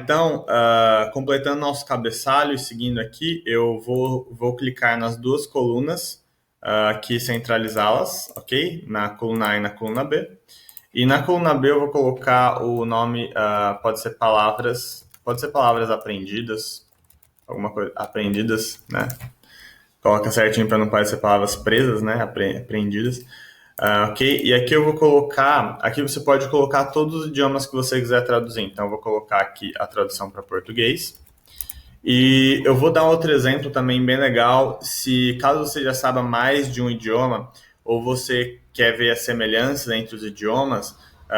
então, completando nosso cabeçalho e seguindo aqui, eu vou clicar nas duas colunas aqui, centralizá-las, ok? Na coluna A e na coluna B. E na coluna B eu vou colocar o nome, pode ser palavras aprendidas, alguma coisa, aprendidas, né? Coloca certinho para não parecer palavras presas, né? Aprendidas. Ok? E aqui eu vou colocar, aqui você pode colocar todos os idiomas que você quiser traduzir. Então eu vou colocar aqui a tradução para português. E eu vou dar outro exemplo também bem legal. Se caso você já saiba mais de um idioma, ou você quer ver as semelhanças entre os idiomas,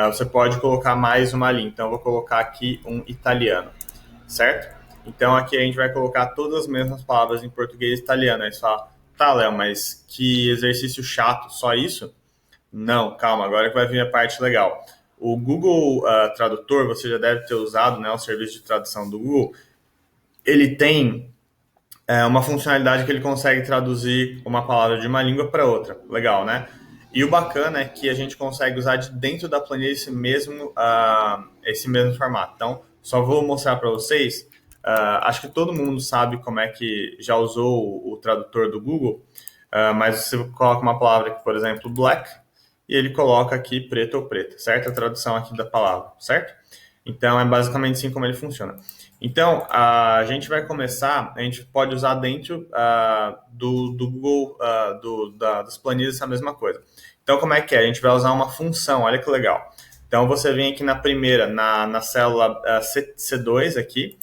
você pode colocar mais uma linha. Então eu vou colocar aqui um italiano, certo? Então aqui a gente vai colocar todas as mesmas palavras em português e italiano. Aí você fala, tá, Léo, mas que exercício chato, só isso? Não, calma, agora que vai vir a parte legal. O Google Tradutor, você já deve ter usado, né, o serviço de tradução do Google. Ele tem uma funcionalidade que ele consegue traduzir uma palavra de uma língua para outra. Legal, né? E o bacana é que a gente consegue usar de dentro da planilha esse mesmo formato. Então, só vou mostrar para vocês. Acho que todo mundo sabe como é que já usou o tradutor do Google, mas você coloca uma palavra aqui, por exemplo, black, e ele coloca aqui preto ou preta, certo? A tradução aqui da palavra, certo? Então, é basicamente assim como ele funciona. Então, a gente vai começar, a gente pode usar dentro do Google, das planilhas, essa mesma coisa. Então, como é que é? A gente vai usar uma função, olha que legal. Então, você vem aqui na primeira, na célula C2 aqui,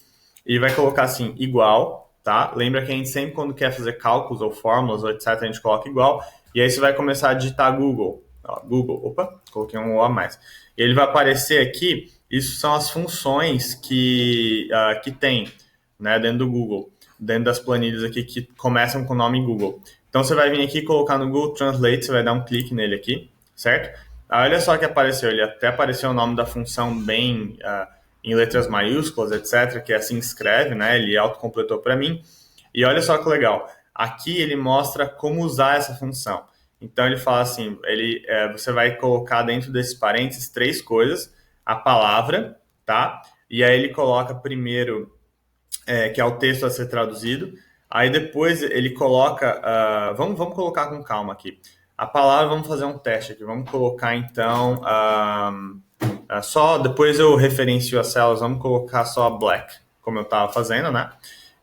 e vai colocar assim, igual, tá? Lembra que a gente sempre, quando quer fazer cálculos ou fórmulas, ou etc., a gente coloca igual, e aí você vai começar a digitar Google. Google, opa, coloquei um O a mais. E ele vai aparecer aqui, isso são as funções que tem, né, dentro do Google, dentro das planilhas aqui que começam com o nome Google. Então você vai vir aqui e colocar no Google Translate, você vai dar um clique nele aqui, certo? Olha só que apareceu, ele até apareceu o nome da função bem em letras maiúsculas, etc., que assim escreve, né? Ele autocompletou para mim. E olha só que legal, aqui ele mostra como usar essa função. Então ele fala assim, você vai colocar dentro desses parênteses 3 coisas, a palavra, tá? E aí ele coloca primeiro, que é o texto a ser traduzido, aí depois ele coloca, vamos colocar com calma aqui. A palavra, vamos fazer um teste aqui, vamos colocar então, só, depois eu referencio as células, vamos colocar só black, como eu estava fazendo, né?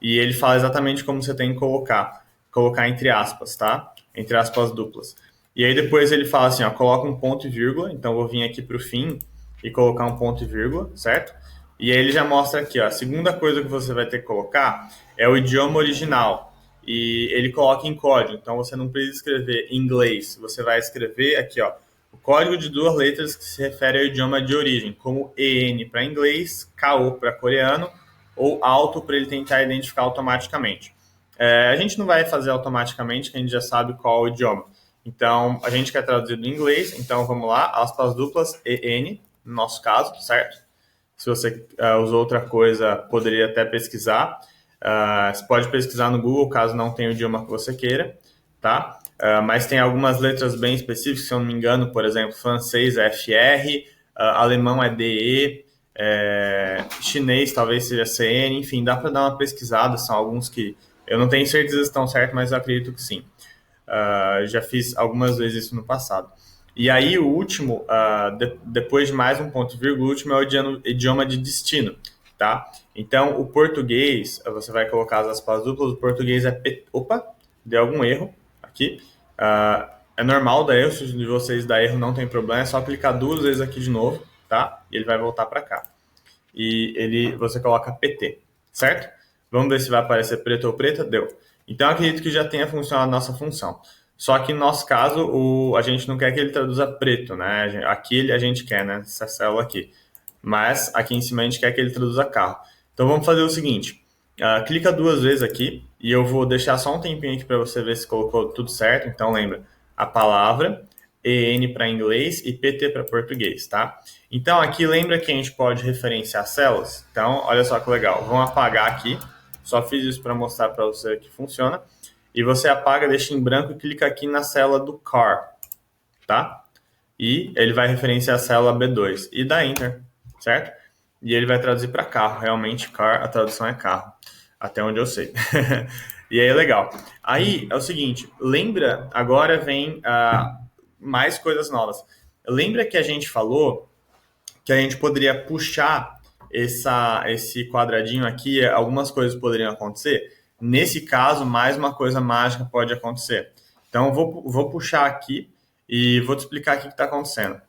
E ele fala exatamente como você tem que colocar entre aspas, tá? Entre aspas duplas. E aí depois ele fala assim, ó, coloca um ponto e vírgula, então eu vou vir aqui para o fim e colocar um ponto e vírgula, certo? E aí ele já mostra aqui, ó, a segunda coisa que você vai ter que colocar é o idioma original. E ele coloca em código, então você não precisa escrever em inglês, você vai escrever aqui, ó, o código de 2 letras que se refere ao idioma de origem, como EN para inglês, KO para coreano, ou AUTO para ele tentar identificar automaticamente. A gente não vai fazer automaticamente, que a gente já sabe qual é o idioma. Então, a gente quer traduzir do inglês, então vamos lá, aspas duplas, EN, no nosso caso, certo? Se você usou outra coisa, poderia até pesquisar. Você pode pesquisar no Google, caso não tenha o idioma que você queira, tá? Mas tem algumas letras bem específicas, se eu não me engano, por exemplo, francês é FR, alemão é DE, chinês talvez seja CN, enfim, dá para dar uma pesquisada, são alguns que eu não tenho certeza se estão certos, mas eu acredito que sim. Já fiz algumas vezes isso no passado. E aí o último, depois de mais um ponto e vírgula, o último é o idioma de destino, tá? Então, o português, você vai colocar as aspas duplas, o português é... Opa, deu algum erro aqui. É normal dar erro, se de vocês dar erro não tem problema, é só clicar 2 vezes aqui de novo, tá? E ele vai voltar para cá. E você coloca PT, certo? Vamos ver se vai aparecer preto ou preta, deu. Então, acredito que já tenha funcionado a nossa função. Só que no nosso caso, a gente não quer que ele traduza preto, né? Aqui a gente quer, né? Essa célula aqui. Mas aqui em cima a gente quer que ele traduza carro. Então vamos fazer o seguinte. Clica 2 vezes aqui e eu vou deixar só um tempinho aqui para você ver se colocou tudo certo. Então lembra, a palavra, EN para inglês e PT para português, tá? Então aqui lembra que a gente pode referenciar células? Então olha só que legal. Vamos apagar aqui. Só fiz isso para mostrar para você que funciona. E você apaga, deixa em branco e clica aqui na célula do car, tá? E ele vai referenciar a célula B2 e dá Enter, certo? e ele vai traduzir para carro. Realmente, car, a tradução é carro, até onde eu sei. E aí, legal. Aí, é o seguinte, lembra, agora vem mais coisas novas. Lembra que a gente falou que a gente poderia puxar esse quadradinho aqui, algumas coisas poderiam acontecer? Nesse caso, mais uma coisa mágica pode acontecer. Então, eu vou puxar aqui e vou te explicar o que está acontecendo.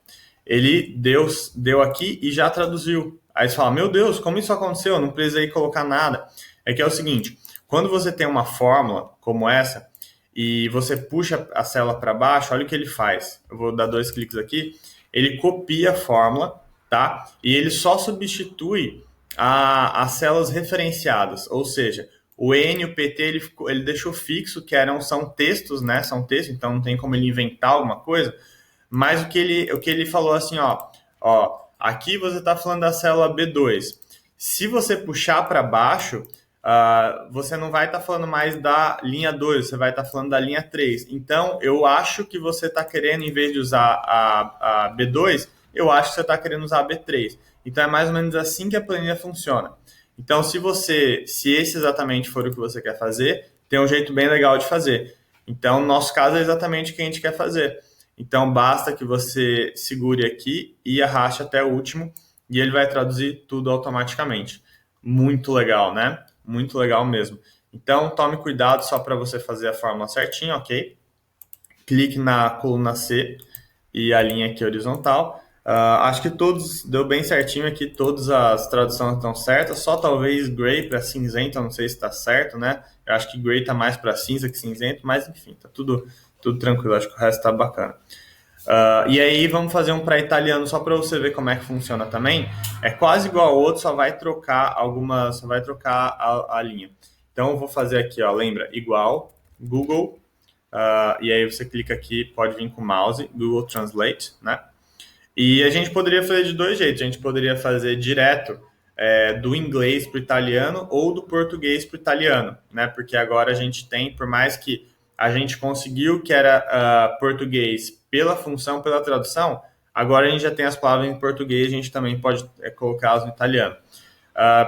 Ele deu aqui e já traduziu. Aí você fala, meu Deus, como isso aconteceu? Eu não precisei colocar nada. É que é o seguinte, quando você tem uma fórmula como essa e você puxa a célula para baixo, olha o que ele faz. Eu vou dar 2 cliques aqui. Ele copia a fórmula, tá? E ele só substitui as células referenciadas, ou seja, o EN e o PT ele deixou fixo, que são textos, né? São textos, então não tem como ele inventar alguma coisa. Mas o que ele falou assim, ó, aqui você está falando da célula B2. Se você puxar para baixo, você não vai estar falando mais da linha 2, você vai estar falando da linha 3. Então, eu acho que você está querendo, em vez de usar a B2, eu acho que você está querendo usar a B3. Então, é mais ou menos assim que a planilha funciona. Então, se esse exatamente for o que você quer fazer, tem um jeito bem legal de fazer. Então, no nosso caso, é exatamente o que a gente quer fazer. Então, basta que você segure aqui e arraste até o último e ele vai traduzir tudo automaticamente. Muito legal, né? Muito legal mesmo. Então, tome cuidado só para você fazer a fórmula certinha, ok? Clique na coluna C e a linha aqui horizontal. Acho que todos deu bem certinho aqui, todas as traduções estão certas, só talvez gray para cinzento, eu não sei se está certo, né? Eu acho que gray está mais para cinza que cinzento, mas enfim, tá tudo tranquilo, acho que o resto está bacana. E aí vamos fazer um para italiano só para você ver como é que funciona também. É quase igual ao outro, só vai trocar a linha. Então eu vou fazer aqui, ó, lembra, igual, Google, e aí você clica aqui, pode vir com o mouse, Google Translate, né? E a gente poderia fazer de 2 jeitos, a gente poderia fazer direto do inglês para o italiano ou do português para o italiano, né? Porque agora a gente tem, por mais que a gente conseguiu que era português pela função, pela tradução, agora a gente já tem as palavras em português, a gente também pode colocá-las no italiano.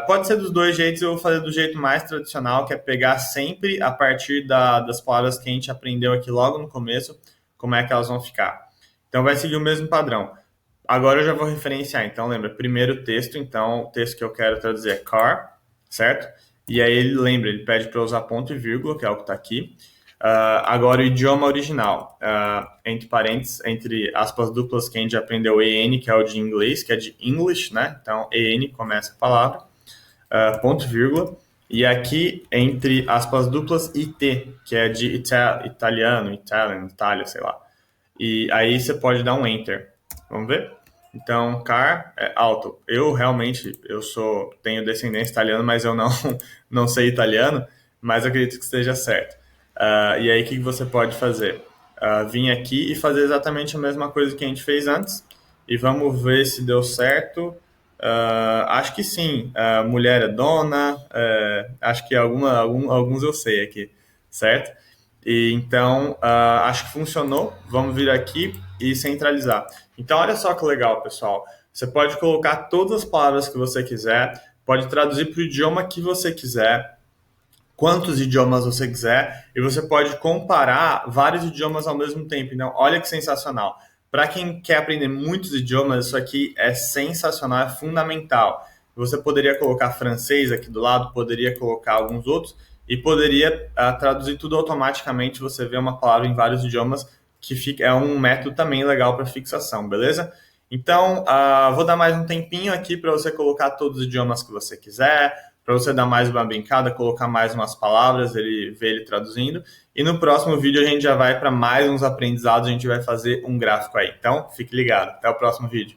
Pode ser dos 2 jeitos, eu vou fazer do jeito mais tradicional, que é pegar sempre a partir das palavras que a gente aprendeu aqui logo no começo, como é que elas vão ficar. Então vai seguir o mesmo padrão. Agora eu já vou referenciar, então lembra, primeiro o texto, então o texto que eu quero traduzir é car, certo? E aí ele pede para usar ponto e vírgula, que é o que está aqui. Agora o idioma original, entre parênteses, entre aspas duplas, que a gente já aprendeu EN, que é o de inglês, que é de English, né? Então EN começa a palavra, ponto e vírgula. E aqui, entre aspas duplas, IT, que é de italiano, Itália, sei lá. E aí você pode dar um Enter. Vamos ver? Então, car é alto. Eu realmente, tenho descendência italiana, mas eu não sei italiano, mas eu acredito que esteja certo. E aí, o que você pode fazer? Vir aqui e fazer exatamente a mesma coisa que a gente fez antes. E vamos ver se deu certo. Acho que sim. Mulher é dona. Acho que alguns eu sei aqui, certo? E então, acho que funcionou. Vamos vir aqui e centralizar. Então, olha só que legal, pessoal. Você pode colocar todas as palavras que você quiser, pode traduzir para o idioma que você quiser, quantos idiomas você quiser, e você pode comparar vários idiomas ao mesmo tempo. Então, olha que sensacional. Para quem quer aprender muitos idiomas, isso aqui é sensacional, é fundamental. Você poderia colocar francês aqui do lado, poderia colocar alguns outros, e poderia traduzir tudo automaticamente. Você vê uma palavra em vários idiomas, que é um método também legal para fixação, beleza? Então, vou dar mais um tempinho aqui para você colocar todos os idiomas que você quiser, para você dar mais uma brincada, colocar mais umas palavras, ver ele traduzindo. E no próximo vídeo a gente já vai para mais uns aprendizados, a gente vai fazer um gráfico aí. Então, fique ligado. Até o próximo vídeo.